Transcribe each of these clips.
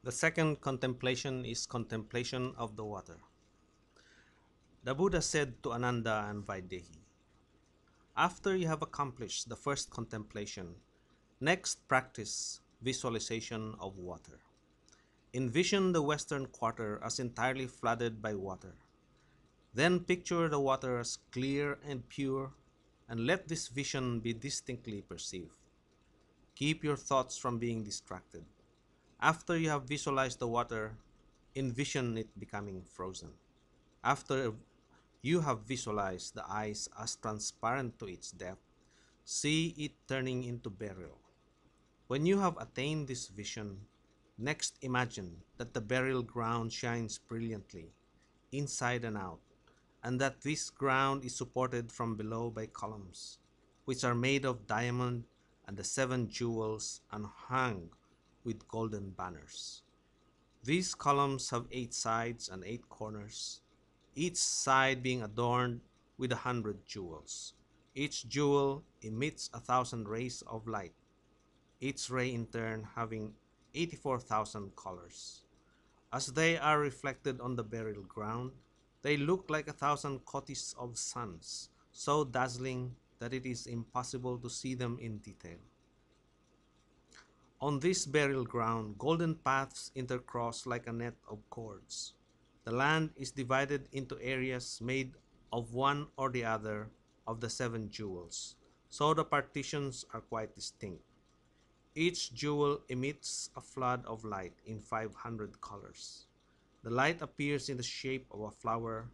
The second contemplation is contemplation of the water. The Buddha said to Ananda and Vaidehi, after you have accomplished the first contemplation, next practice visualization of water. Envision the western quarter as entirely flooded by water. Then picture the water as clear and pure, and let this vision be distinctly perceived. Keep your thoughts from being distracted. After you have visualized the water, envision it becoming frozen. After you have visualized the ice as transparent to its depth, see it turning into beryl. When you have attained this vision, next imagine that the beryl ground shines brilliantly, inside and out, and that this ground is supported from below by columns, which are made of diamond and the seven jewels and hung with golden banners. These columns have 8 sides and 8 corners, each side being adorned with 100 jewels. Each jewel emits 1,000 rays of light, each ray in turn having 84,000 colors. As they are reflected on the beryl ground, they look like 1,000 kotis of suns, so dazzling that it is impossible to see them in detail. On this beryl ground, golden paths intercross like a net of cords. The land is divided into areas made of one or the other of the seven jewels, so the partitions are quite distinct. Each jewel emits a flood of light in 500 colors. The light appears in the shape of a flower,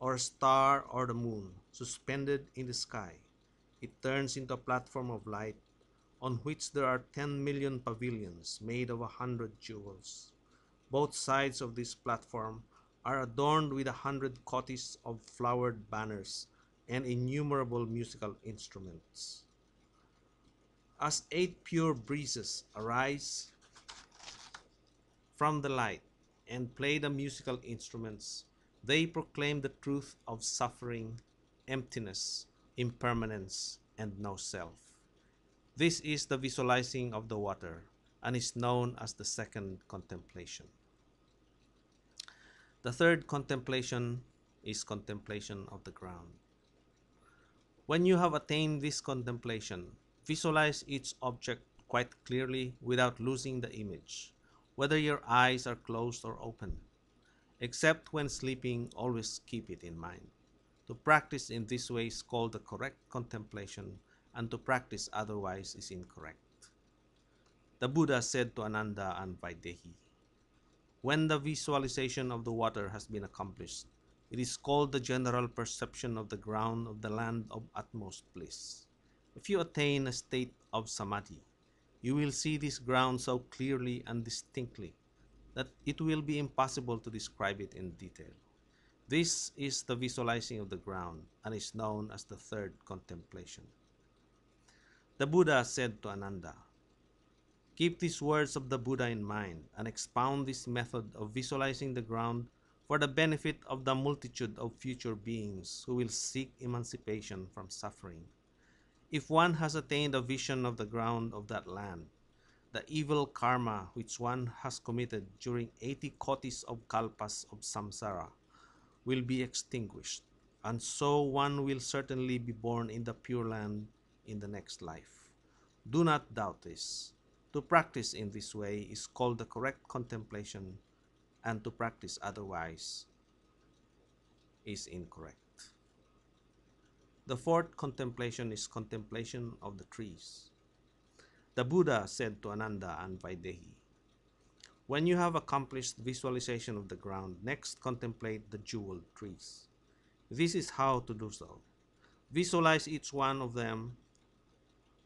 or a star, or the moon, suspended in the sky. It turns into a platform of light on which there are 10 million pavilions made of 100 jewels. Both sides of this platform are adorned with 100 kotis of flowered banners and innumerable musical instruments. As 8 pure breezes arise from the light and play the musical instruments, they proclaim the truth of suffering, emptiness, impermanence, and no self. This is the visualizing of the water and is known as the second contemplation. The third contemplation is contemplation of the ground. When you have attained this contemplation, visualize each object quite clearly without losing the image, whether your eyes are closed or open. Except when sleeping, always keep it in mind. To practice in this way is called the correct contemplation, and to practice otherwise is incorrect. The Buddha said to Ananda and Vaidehi, when the visualization of the water has been accomplished, it is called the general perception of the ground of the land of utmost bliss. If you attain a state of samadhi, you will see this ground so clearly and distinctly that it will be impossible to describe it in detail. This is the visualizing of the ground and is known as the third contemplation. The Buddha said to Ananda, keep these words of the Buddha in mind and expound this method of visualizing the ground for the benefit of the multitude of future beings who will seek emancipation from suffering. If one has attained a vision of the ground of that land, the evil karma which one has committed during 80 kotis of kalpas of samsara will be extinguished, and so one will certainly be born in the Pure Land in the next life. Do not doubt this. To practice in this way is called the correct contemplation, and to practice otherwise is incorrect. The fourth contemplation is contemplation of the trees. The Buddha said to Ananda and Vaidehi, when you have accomplished visualization of the ground, next contemplate the jeweled trees. This is how to do so. Visualize each one of them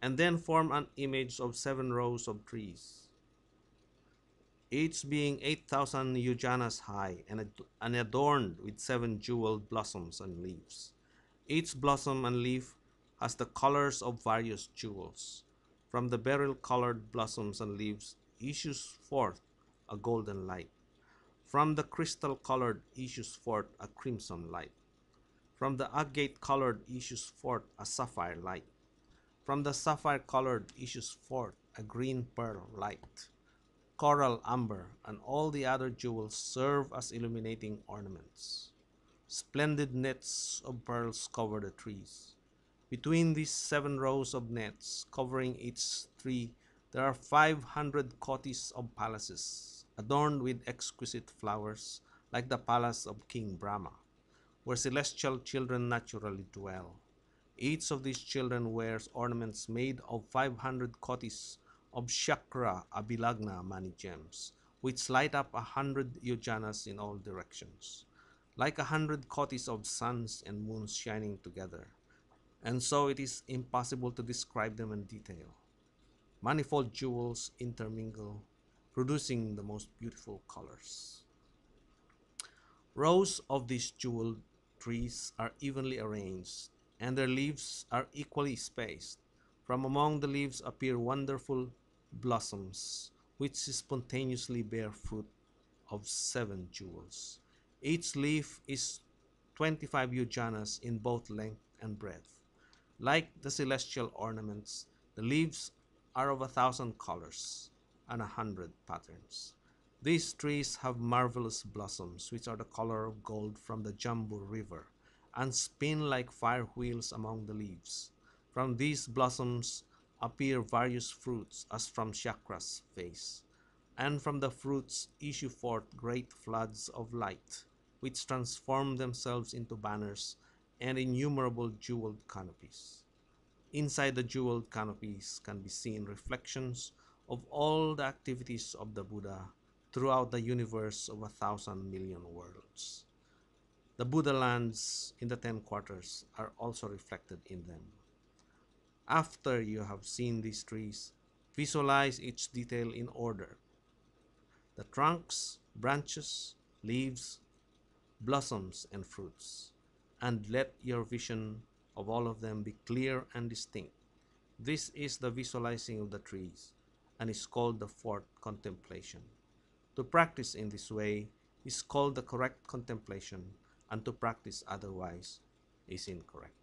and then form an image of 7 rows of trees, each being 8,000 yojanas high and adorned with 7 jeweled blossoms and leaves. Each blossom and leaf has the colors of various jewels. From the beryl-colored blossoms and leaves issues forth a golden light. From the crystal-colored issues forth a crimson light. From the agate-colored issues forth a sapphire light. From the sapphire-colored issues forth a green pearl light. coral, amber, and all the other jewels serve as illuminating ornaments. Splendid nets of pearls cover the trees. Between these 7 rows of nets covering each tree, there are 500 coties of palaces, adorned with exquisite flowers, like the palace of King Brahma, where celestial children naturally dwell. Each of these children wears ornaments made of 500 kotis of Shakra Abhilagna mani gems, which light up 100 yojanas in all directions, like 100 kotis of suns and moons shining together. And so it is impossible to describe them in detail. Manifold jewels intermingle, producing the most beautiful colors. Rows of these jeweled trees are evenly arranged, and their leaves are equally spaced. From among the leaves appear wonderful blossoms, which spontaneously bear fruit of 7 jewels. Each leaf is 25 yojanas in both length and breadth. Like the celestial ornaments, the leaves are of 1,000 colors and 100 patterns. These trees have marvelous blossoms, which are the color of gold from the Jambu River, and spin like fire wheels among the leaves. From these blossoms appear various fruits, as from Chakra's face, and from the fruits issue forth great floods of light, which transform themselves into banners and innumerable jeweled canopies. Inside the jeweled canopies can be seen reflections of all the activities of the Buddha throughout the universe of 1,000 million worlds. The Buddha lands in the 10 quarters are also reflected in them. After you have seen these trees, visualize each detail in order: the trunks, branches, leaves, blossoms, and fruits, and let your vision of all of them be clear and distinct. This is the visualizing of the trees and is called the fourth contemplation. To practice in this way is called the correct contemplation, and to practice otherwise is incorrect.